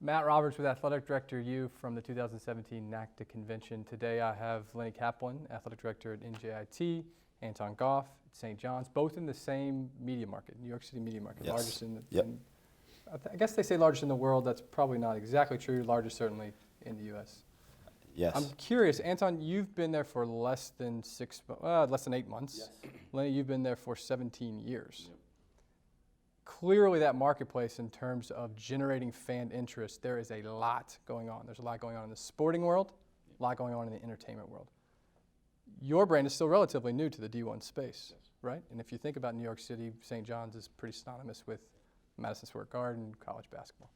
Matt Roberts with Athletic Director U from the 2017 NACDA convention. Today I have Lenny Kaplan, Athletic Director at NJIT, Anton Goff at St. John's, both in the same media market, New York City media market. Yes. Largest in, Yep. I guess they say largest in the world. That's probably not exactly true. Largest certainly in the U.S. Yes. I'm curious, Anton, you've been there for less than 8 months. Yes. Lenny, you've been there for 17 years. Yep. Clearly that marketplace in terms of generating fan interest, there is a lot going on. There's a lot going on in the sporting world, a lot going on in the entertainment world. Your brand is still relatively new to the D1 space, yes, right? And if you think about New York City, St. John's is pretty synonymous with Madison Square Garden, college basketball.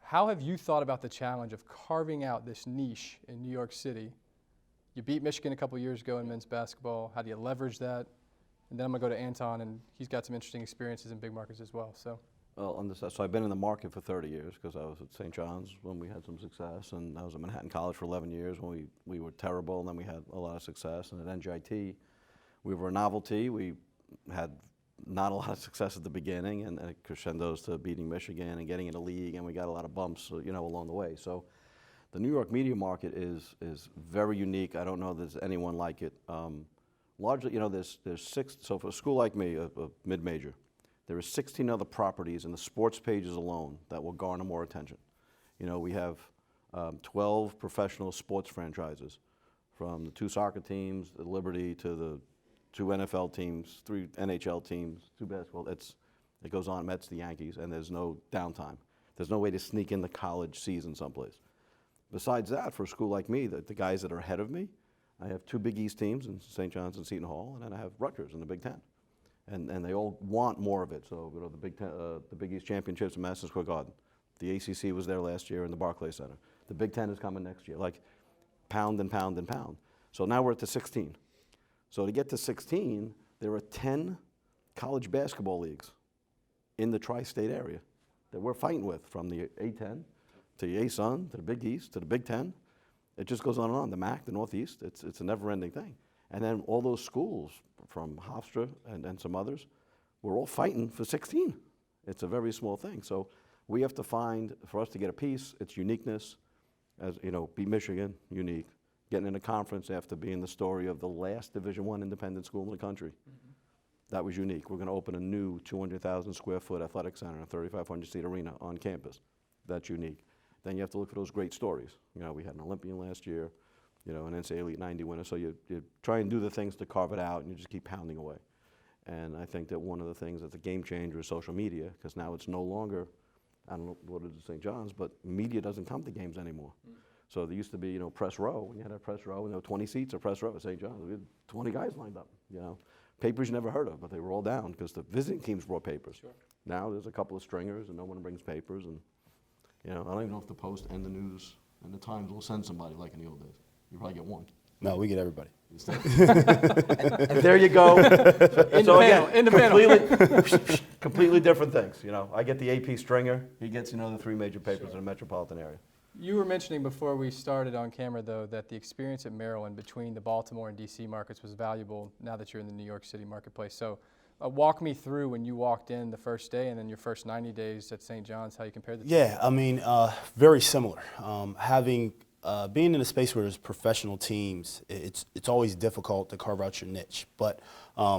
How have you thought about the challenge of carving out this niche in New York City? You beat Michigan a couple years ago in men's basketball. How do you leverage that? And then I'm going to go to Anton, and he's got some interesting experiences in big markets as well. Well, so I've been in the market for 30 years because I was at St. John's when we had some success, and I was at Manhattan College for 11 years when we were terrible, and then we had a lot of success. And at NJIT, we were a novelty. We had not a lot of success at the beginning, and it crescendos to beating Michigan and getting in the league, and we got a lot of bumps, along the way. So the New York media market is very unique. I don't know there's anyone like it. Largely, there's 6, so for a school like me, a mid-major, there are 16 other properties in the sports pages alone that will garner more attention. We have 12 professional sports franchises, from the 2 soccer teams, the Liberty, to the 2 NFL teams, 3 NHL teams, 2 basketball. It goes on, Mets, the Yankees, and there's no downtime. There's no way to sneak in the college season someplace. Besides that, for a school like me, the guys that are ahead of me, I have 2 Big East teams in St. John's and Seton Hall, and then I have Rutgers in the Big Ten. And they all want more of it. So the Big East championships in Madison Square Garden. The ACC was there last year in the Barclays Center. The Big Ten is coming next year, like pound and pound and pound. So now we're at the 16. So to get to 16, there are 10 college basketball leagues in the tri-state area that we're fighting with, from the A10 to the ASUN to the Big East to the Big Ten. It just goes on and on. The MAC, the Northeast, it's a never-ending thing. And then all those schools, from Hofstra and some others, we're all fighting for 16. It's a very small thing. So we have to find, for us to get a piece, its uniqueness. As beat Michigan, unique. Getting in a conference after being the story of the last Division I independent school in the country. Mm-hmm. That was unique. We're going to open a new 200,000 square foot athletic center, a 3,500 seat arena on campus. That's unique. Then you have to look for those great stories. We had an Olympian last year, an NCAA Elite 90 winner. So you try and do the things to carve it out, and you just keep pounding away. And I think that one of the things that's a game changer is social media, because now it's no longer, I don't know what it is at St. John's, but media doesn't come to games anymore. Mm. So there used to be, press row. When you had a press row, and there were 20 seats at press row at St. John's. We had 20 guys lined up, Papers you never heard of, but they were all down because the visiting teams brought papers. Sure. Now there's a couple of stringers, and no one brings papers. And I don't even know if the Post and the News and the Times will send somebody like in the old days. You probably get one. No, we get everybody. And there you go. Completely different things. I get the AP stringer. He gets, the 3 major papers in the metropolitan area. You were mentioning before we started on camera, though, that the experience at Maryland between the Baltimore and D.C. markets was valuable now that you're in the New York City marketplace. So walk me through when you walked in the first day and then your first 90 days at St. John's, how you compared the two. Yeah, very similar. Being in a space where there's professional teams, it's always difficult to carve out your niche. But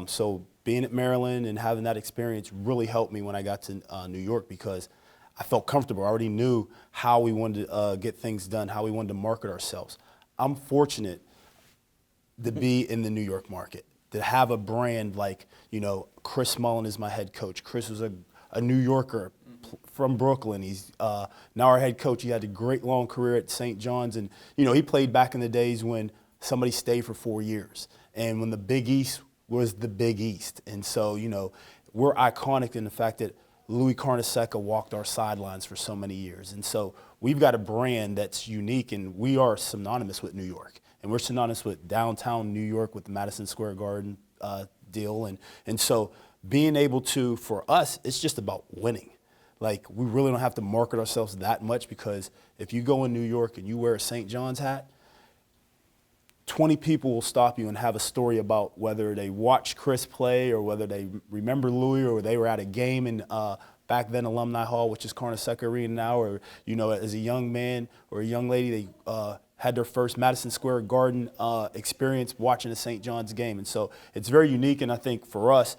so being at Maryland and having that experience really helped me when I got to New York, because I felt comfortable. I already knew how we wanted to get things done, how we wanted to market ourselves. I'm fortunate to be in the New York market, to have a brand like, Chris Mullen is my head coach. Chris was a New Yorker from Brooklyn. He's now our head coach. He had a great long career at St. John's, and he played back in the days when somebody stayed for 4 years, and when the Big East was the Big East. And so we're iconic in the fact that Louis Carnesecca walked our sidelines for so many years, and so we've got a brand that's unique, and we are synonymous with New York, and we're synonymous with downtown New York with the Madison Square Garden deal, and so being able to, for us, it's just about winning. Like, we really don't have to market ourselves that much, because if you go in New York and you wear a St. John's hat, 20 people will stop you and have a story about whether they watched Chris play or whether they remember Louis or they were at a game in back then Alumni Hall, which is Carnesecca Arena now, or, you know, as a young man or a young lady, they had their first Madison Square Garden experience watching a St. John's game. And so it's very unique, and I think for us,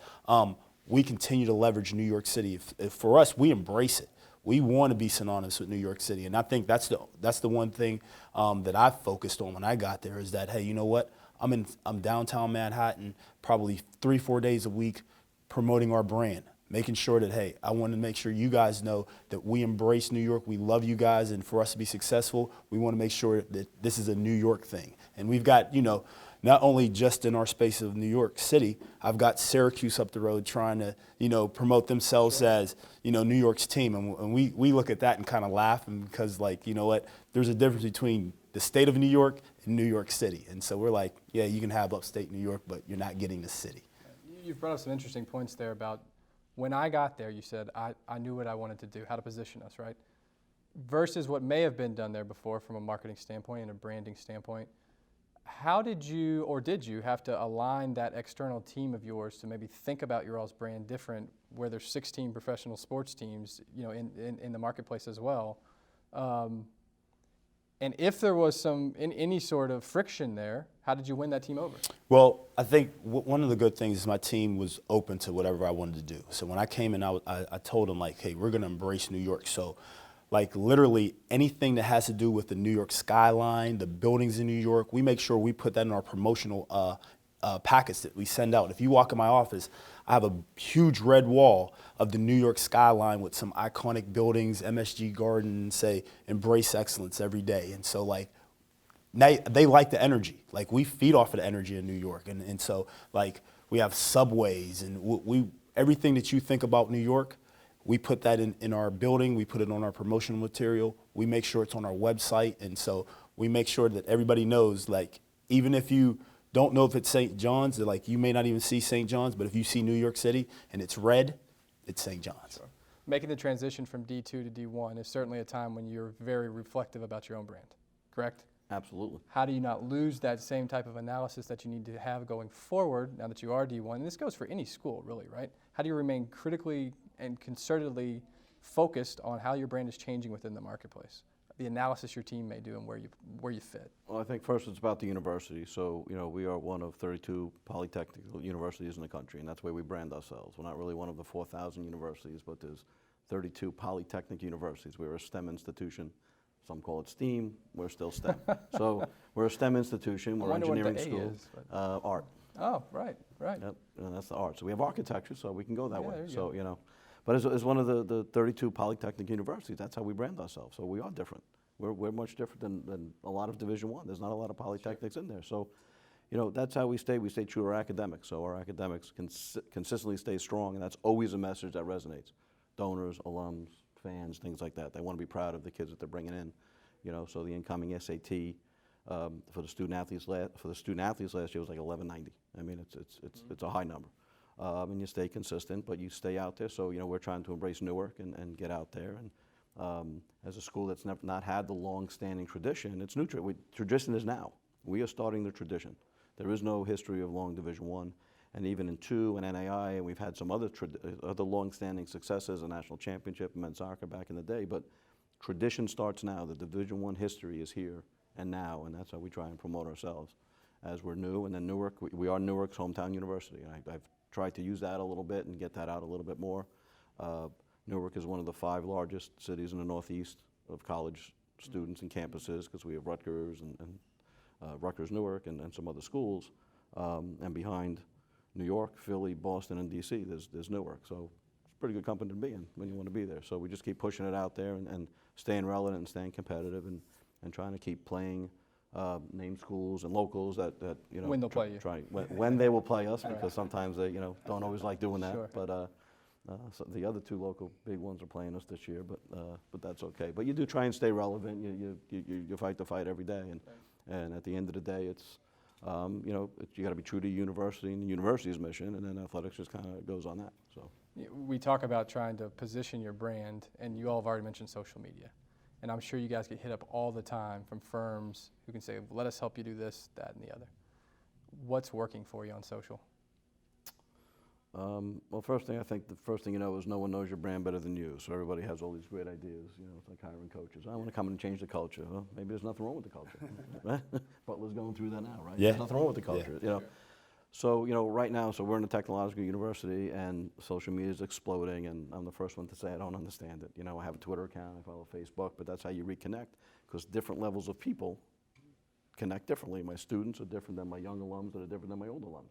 we continue to leverage New York City. If for us, we embrace it. We want to be synonymous with New York City, and I think that's the one thing that I focused on when I got there is that, hey, you know what? I'm downtown Manhattan probably 3-4 days a week promoting our brand, making sure that, hey, I want to make sure you guys know that we embrace New York. We love you guys, and for us to be successful, we want to make sure that this is a New York thing. And we've got, you know, not only just in our space of New York City, I've got Syracuse up the road trying to, you know, promote themselves as, you know, New York's team. And we look at that and kind of laugh, and because, like, you know what, there's a difference between the state of New York and New York City. And so we're like, yeah, you can have upstate New York, but you're not getting the city. You've brought up some interesting points there about when I got there, you said, I knew what I wanted to do, how to position us, right? Versus what may have been done there before from a marketing standpoint and a branding standpoint. How did you, or did you, have to align that external team of yours to maybe think about your all's brand different, where there's 16 professional sports teams, you know, in the marketplace as well? And if there was any sort of friction there, how did you win that team over? Well, I think one of the good things is my team was open to whatever I wanted to do. So when I came in, I told them, like, hey, we're going to embrace New York. So, like, literally anything that has to do with the New York skyline, the buildings in New York, we make sure we put that in our promotional packets that we send out. If you walk in my office, I have a huge red wall of the New York skyline with some iconic buildings, MSG Garden, say, embrace excellence every day. And so, like, they like the energy. Like, we feed off of the energy in New York. And so, like, we have subways and we everything that you think about New York, we put that in our building. We put it on our promotional material. We make sure it's on our website. And so we make sure that everybody knows, like, even if you don't know if it's St. John's, that, like, you may not even see St. John's, but if you see New York City and it's red, it's St. John's. Sure. Making the transition from D2 to D1 is certainly a time when you're very reflective about your own brand, correct? Absolutely. How do you not lose that same type of analysis that you need to have going forward now that you are D1? And this goes for any school, really, right? How do you remain critically and concertedly focused on how your brand is changing within the marketplace? The analysis your team may do and where you fit. Well, I think first it's about the university. So, you know, we are one of 32 polytechnic universities in the country, and that's the way we brand ourselves. We're not really one of the 4,000 universities, but there's 32 polytechnic universities. We're a STEM institution. Some call it STEAM. We're still STEM. So we're a STEM institution. We're an engineering school. Art. Oh, right. Yep, and that's the art. So we have architecture, so we can go that way. There you So, go. you know, but as one of the 32 polytechnic universities, that's how we brand ourselves. So we are different. We're much different than a lot of Division I. There's not a lot of polytechnics in there. So, you know, that's how we stay. We stay true to our academics. So our academics consistently stay strong, and that's always a message that resonates. Donors, alums, fans, things like that. They want to be proud of the kids that they're bringing in. You know, so the incoming SAT for the student athletes last year was like 1190. I mean, it's a high number. And you stay consistent, but you stay out there. So, you know, we're trying to embrace Newark and get out there. And as a school that's not had the long-standing tradition, it's new. Tradition is now. We are starting the tradition. There is no history of long Division I. And even in II and NAI, and we've had some other long-standing successes, a national championship in men's soccer back in the day. But tradition starts now. The Division I history is here and now, and that's how we try and promote ourselves as we're new. And then Newark, we are Newark's hometown university. And I've tried to use that a little bit and get that out a little bit more. Newark is one of the 5 largest cities in the Northeast of college students and campuses, because we have Rutgers and Rutgers Newark and some other schools. And behind New York, Philly, Boston, and DC, there's Newark. So it's a pretty good company to be in when you want to be there. So we just keep pushing it out there and staying relevant and staying competitive and trying to keep playing name schools and locals that you know, When they'll play you. When they will play us, because sometimes they, you know, don't always like doing that. Sure. But so the other 2 local big ones are playing us this year, but that's okay. But you do try and stay relevant. You fight the fight every day, and at the end of the day, it's you know, you got to be true to university and the university's mission, and then athletics just kind of goes on that. So We talk about trying to position your brand, and you all have already mentioned social media. And I'm sure you guys get hit up all the time from firms who can say, let us help you do this, that, and the other. What's working for you on social? Well, first thing, I think the first thing you know is no one knows your brand better than you. So everybody has all these great ideas. You know, it's like hiring coaches. I want to come in and change the culture. Well, maybe there's nothing wrong with the culture. Right? Butler's going through that now, right? Yeah. There's nothing wrong with the culture. You know. So, you know, right now, so we're in a technological university and social media is exploding, and I'm the first one to say I don't understand it. You know, I have a Twitter account, I follow Facebook, but that's how you reconnect, because different levels of people connect differently. My students are different than my young alums that are different than my old alums.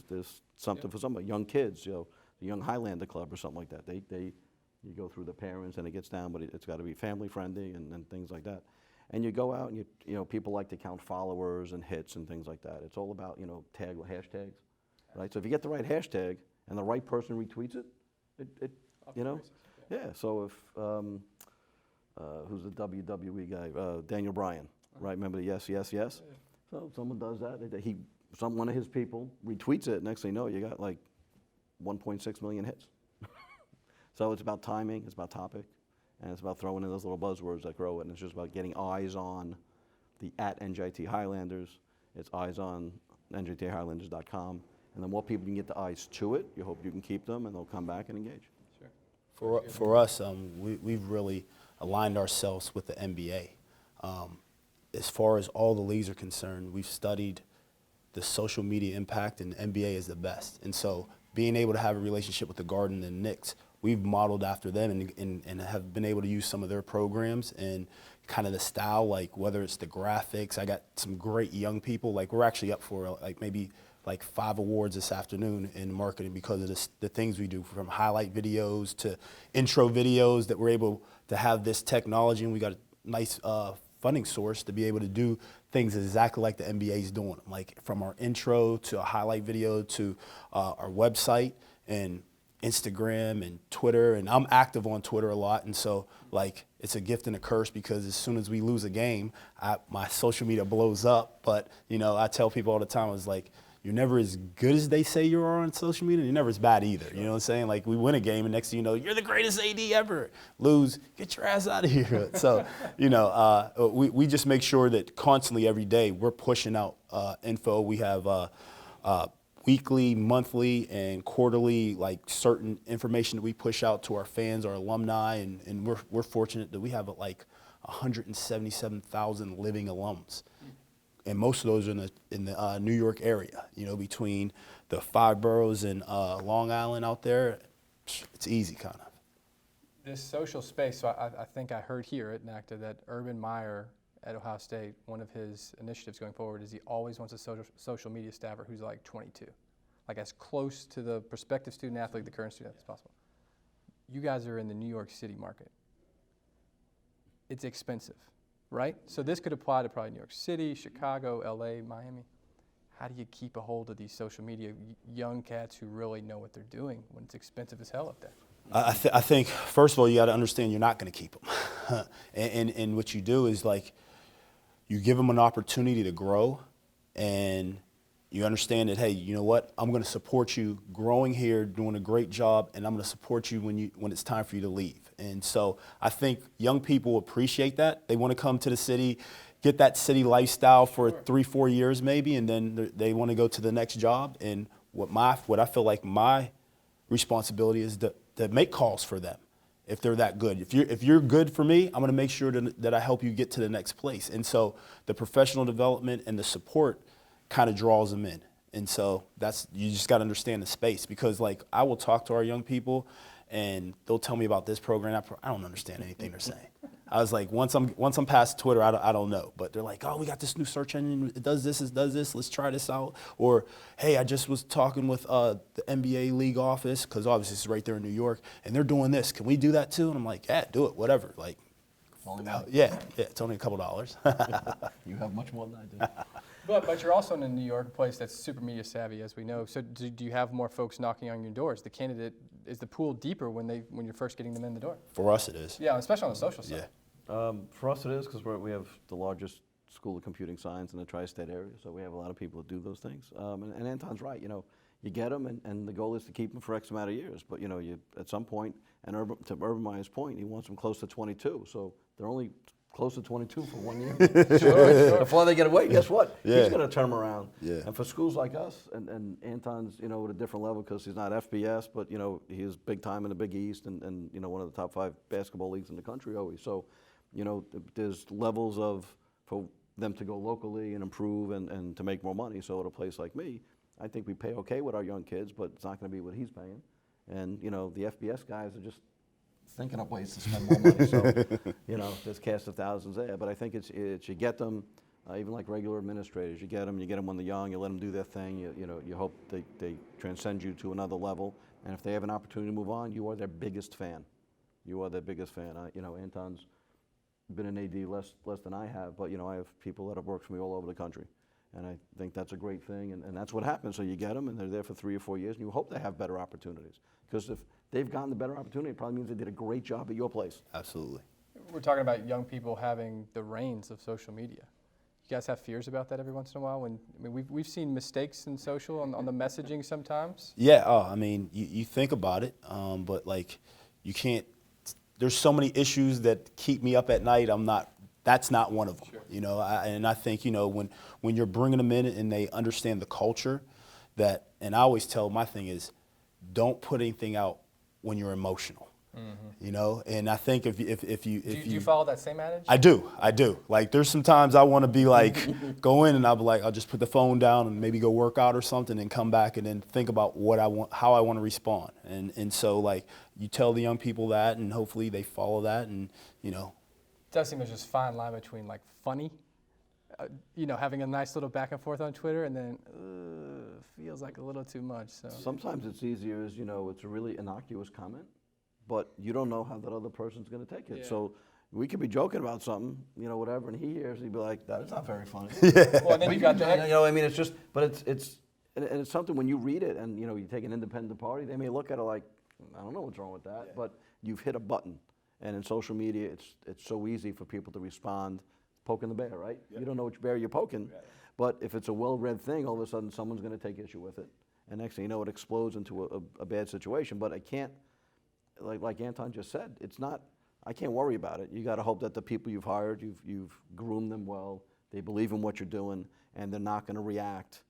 There's something for somebody. Young kids, you know, the Young Highlander Club or something like that. You go through the parents and it gets down, but it's got to be family friendly and things like that. And you go out and you know, people like to count followers and hits and things like that. It's all about, you know, hashtags, right? So if you get the right hashtag and the right person retweets it you know, yeah. So if who's the WWE guy? Daniel Bryan, right? Remember the yes, yes, yes? Yeah. So if someone does that, one of his people retweets it. Next thing you know, you got like 1.6 million hits. So it's about timing, it's about topic. And it's about throwing in those little buzzwords that grow it. And it's just about getting eyes on the @NJIT Highlanders. It's eyes on NJITHighlanders.com. And the more people you can get the eyes to it, you hope you can keep them and they'll come back and engage. For us, we've really aligned ourselves with the NBA. As far as all the leagues are concerned, we've studied the social media impact, and the NBA is the best. And so being able to have a relationship with the Garden and Knicks, we've modeled after them and have been able to use some of their programs and kind of the style, like whether it's the graphics. I got some great young people. Like we're actually up for like maybe like 5 awards this afternoon in marketing because of the things we do, from highlight videos to intro videos, that we're able to have this technology, and we got a nice funding source to be able to do things exactly like the NBA is doing, like from our intro to a highlight video to our website and Instagram and Twitter. And I'm active on Twitter a lot, and so like it's a gift and a curse, because as soon as we lose a game, my social media blows up. But you know, I tell people all the time, I was like, you're never as good as they say you are on social media. You're never as bad either. You know what I'm saying? Like we win a game, and next thing you know, you're the greatest AD ever. Lose, get your ass out of here. So, you know, we just make sure that constantly every day we're pushing out info. We have weekly, monthly, and quarterly, like certain information that we push out to our fans, our alumni, and we're fortunate that we have like 177,000 living alums. And most of those are in the New York area, you know, between the 5 boroughs and Long Island out there. It's easy, kind of. This social space, so I think I heard here at NACTA that Urban Meyer at Ohio State, one of his initiatives going forward is he always wants a social media staffer who's like 22, like as close to the prospective student athlete, the current student athlete as possible. You guys are in the New York City market. It's expensive. Right? So this could apply to probably New York City, Chicago, LA, Miami. How do you keep a hold of these social media young cats who really know what they're doing when it's expensive as hell up there? I think, first of all, you got to understand you're not going to keep them. and what you do is, like, you give them an opportunity to grow, and you understand that, hey, you know what? I'm going to support you growing here, doing a great job, and I'm going to support you when it's time for you to leave. And so I think young people appreciate that. They want to come to the city, get that city lifestyle for 3-4 years maybe, and then they want to go to the next job. And what I feel like my responsibility is to make calls for them if they're that good. If you're good for me, I'm going to make sure that I help you get to the next place. And so the professional development and the support kind of draws them in. And so you just got to understand the space, because like I will talk to our young people and they'll tell me about this program. I don't understand anything they're saying. I was like, once I'm past Twitter, I don't know. But they're like, oh, we got this new search engine. It does this, let's try this out. Or, hey, I just was talking with the NBA league office, because obviously it's right there in New York, and they're doing this. Can we do that too? And I'm like, yeah, do it, whatever. Like, yeah, it's only a couple dollars. You have much more than I do. But you're also in New York, a place that's super media savvy, as we know. So do you have more folks knocking on your doors? Is the pool deeper when you're first getting them in the door? For us, it is. Yeah, especially on the social side. Yeah. For us, it is, because we have the largest school of computing science in the tri-state area, so we have a lot of people that do those things. And Anton's right. You know, you get them, and the goal is to keep them for X amount of years. But you know, at some point, and to Urban Meyer's point, he wants them close to 22, so they're only close to 22 for 1 year. Sure. Before they get away, guess what? Yeah. He's going to turn them around. Yeah. And for schools like us, and Anton's, you know, at a different level because he's not FBS, but, you know, he is big time in the Big East and you know, one of the top 5 basketball leagues in the country always. So, you know, there's levels for them to go locally and improve and to make more money. So at a place like me, I think we pay okay with our young kids, but it's not going to be what he's paying. And, you know, the FBS guys are just thinking up ways to spend more money. So, you know, there's cast of thousands there. But I think it's you get them, even like regular administrators, you get them when they're young, you let them do their thing. You know, you hope they transcend you to another level. And if they have an opportunity to move on, you are their biggest fan. You are their biggest fan. You know, Anton's been an AD less than I have, but, you know, I have people that have worked for me all over the country. And I think that's a great thing, and that's what happens. So you get them, and they're there for 3 or 4 years, and you hope they have better opportunities. Because if they've gotten the better opportunity, it probably means they did a great job at your place. Absolutely. We're talking about young people having the reins of social media. You guys have fears about that every once in a while? We've seen mistakes in social on the messaging sometimes. Yeah, I mean, you think about it, but like you can't. There's so many issues that keep me up at night. That's not one of them. Sure. You know, and I think, you know, when you're bringing them in and they understand the culture, and I always tell my thing is, don't put anything out when you're emotional. Mm-hmm. You know, and I think if you do you follow that same adage? I do. Like there's sometimes I want to be like go in and I'll be like I'll just put the phone down and maybe go work out or something and come back and then think about what I want, how I want to respond. And so like you tell the young people that and hopefully they follow that and you know. It does seem there's this fine line between like funny, you know, having a nice little back and forth on Twitter and then feels like a little too much. So sometimes it's easier as, you know, it's a really innocuous comment, but you don't know how that other person's going to take it. Yeah. So we could be joking about something, you know, whatever, and he hears, he'd be like, "That's not very funny." Yeah. Well, and then you got that. You know, I mean, it's just, but it's something when you read it, and you know, you take an independent party, they may look at it like, "I don't know what's wrong with that," yeah. But you've hit a button, and in social media, it's so easy for people to respond, poking the bear, right? Yeah. You don't know which bear you're poking, yeah. But if it's a well-read thing, all of a sudden someone's going to take issue with it, and next thing you know, it explodes into a bad situation. But I can't. Like Anton just said, it's not. I can't worry about it. You got to hope that the people you've hired, you've groomed them well. They believe in what you're doing, and they're not going to react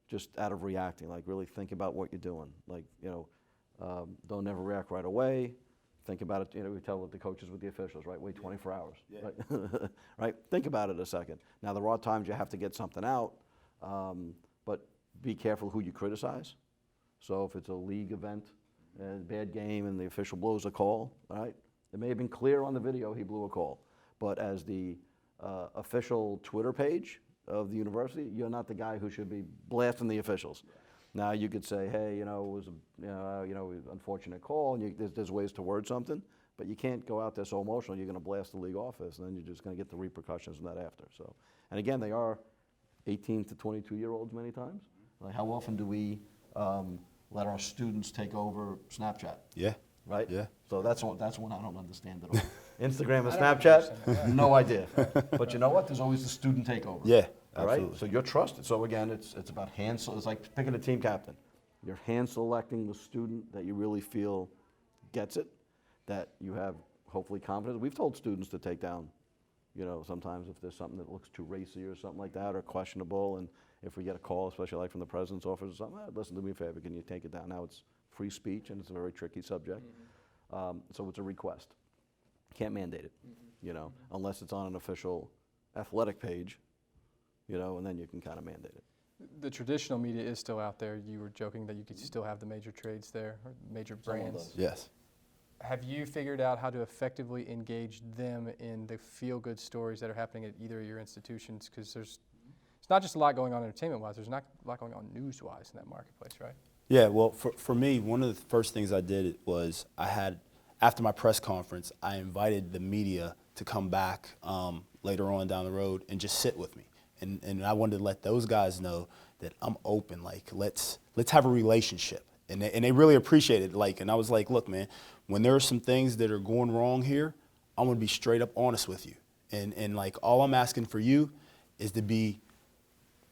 just out of reacting. Like really think about what you're doing. Like you know, don't ever react right away. Think about it. You know, we tell the coaches with the officials, right? Wait 24 hours. Yeah. Right? Right. Think about it a second. Now there are times you have to get something out, but be careful who you criticize. So if it's a league event. Bad game and the official blows a call, all right? It may have been clear on the video he blew a call, but as the official Twitter page of the university, you're not the guy who should be blasting the officials. Yeah. Now you could say, hey, you know, it was an unfortunate call, and there's ways to word something, but you can't go out there so emotional you're going to blast the league office, and then you're just going to get the repercussions of that after. So, and again, they are 18 to 22-year-olds many times. Like how often do we let our students take over Snapchat? Yeah. Right? Yeah. So that's one I don't understand at all. Instagram and Snapchat? No idea. But you know what? There's always the student takeover. Yeah, absolutely. Right? So you're trusted. So again, it's about it's like picking a team captain. You're hand selecting the student that you really feel gets it, that you have hopefully confidence. We've told students to take down, you know, sometimes if there's something that looks too racy or something like that or questionable, and if we get a call, especially like from the president's office or something, listen, do me a favor, can you take it down? Now it's free speech and it's a very tricky subject. Mm-hmm. So it's a request. Can't mandate it, you know, unless it's on an official athletic page, you know, and then you can kind of mandate it. The traditional media is still out there. You were joking that you could still have the major trades there, or major brands. Yes. Have you figured out how to effectively engage them in the feel-good stories that are happening at either of your institutions? Because it's not just a lot going on entertainment-wise. There's not a lot going on news-wise in that marketplace, right? Yeah, well, for me, one of the first things I did was after my press conference, I invited the media to come back later on down the road and just sit with me. And I wanted to let those guys know that I'm open. Like, let's have a relationship. And they really appreciated it. Like, and I was like, look, man, when there are some things that are going wrong here, I'm gonna be straight up honest with you. And like, all I'm asking for you is to be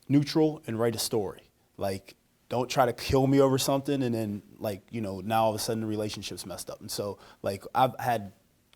neutral and write a story. Like, don't try to kill me over something and then, like, you know, now all of a sudden the relationship's messed up. And so, like, I've had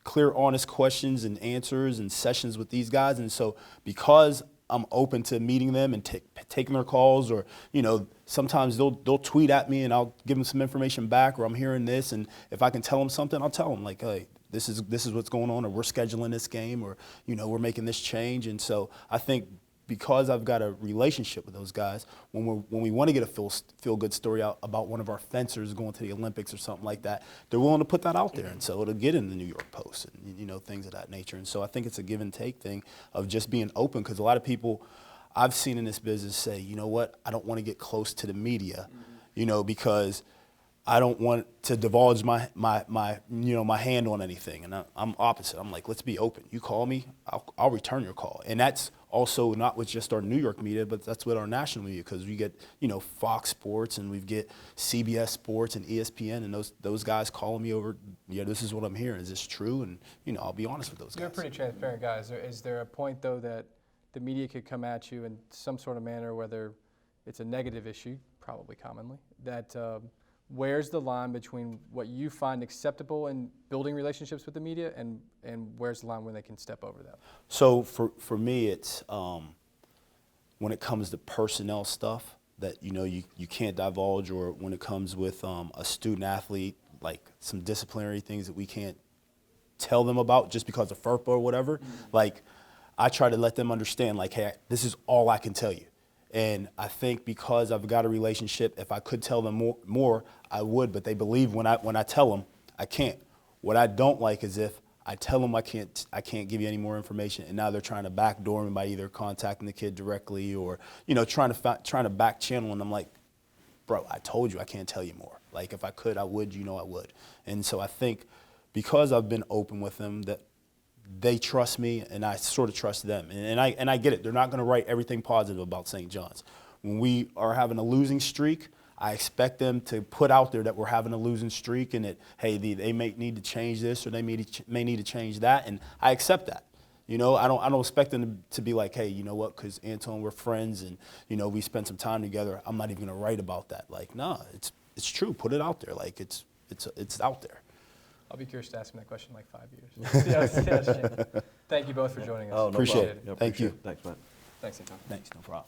clear, honest questions and answers and sessions with these guys. And so because I'm open to meeting them and taking their calls, or, you know, sometimes they'll tweet at me and I'll give them some information back, or I'm hearing this, and if I can tell them something, I'll tell them, like, hey, this is what's going on, or we're scheduling this game, or, you know, we're making this change. And so I think because I've got a relationship with those guys, when we want to get a feel good story out about one of our fencers going to the Olympics or something like that, they're willing to put that out there, and so it'll get in the New York Post and, you know, things of that nature. And so I think it's a give and take thing of just being open, because a lot of people I've seen in this business say, you know what, I don't want to get close to the media, you know, because I don't want to divulge my you know, my hand on anything. And I'm opposite. I'm like, let's be open. You call me, I'll return your call. And that's also not with just our New York media, but that's with our national media, because we get, you know, Fox Sports, and we get CBS Sports and ESPN, and those guys calling me over, yeah, this is what I'm hearing. Is this true? And, you know, I'll be honest with those guys. You're a pretty transparent guy. Is there a point, though, that the media could come at you in some sort of manner, whether it's a negative issue, probably commonly, that where's the line between what you find acceptable in building relationships with the media, and where's the line when they can step over that? So for me, it's when it comes to personnel stuff that, you know, you can't divulge, or when it comes with a student athlete, like some disciplinary things that we can't tell them about just because of FERPA or whatever. Like, I try to let them understand, like, hey, this is all I can tell you. And I think because I've got a relationship, if I could tell them more, I would. But they believe when I tell them, I can't. What I don't like is if I tell them I can't give you any more information, and now they're trying to backdoor me by either contacting the kid directly, or, you know, trying to back channel. And I'm like, bro, I told you I can't tell you more. Like, if I could, I would. You know, I would. And so I think because I've been open with them, that they trust me, and I sort of trust them. And I get it. They're not going to write everything positive about St. John's. When we are having a losing streak, I expect them to put out there that we're having a losing streak, and that, hey, they may need to change this, or they may need to change that, and I accept that. You know, I don't expect them to be like, hey, you know what, because Anton, we're friends, and, you know, we spent some time together, I'm not even going to write about that. Like, no, it's true. Put it out there. Like, it's out there. I'll be curious to ask him that question in like 5 years. Thank you both for joining us. Oh, no Appreciate problem. it. Yeah, Thank you. Thanks, Matt. Thanks, Anton. Thanks, no problem.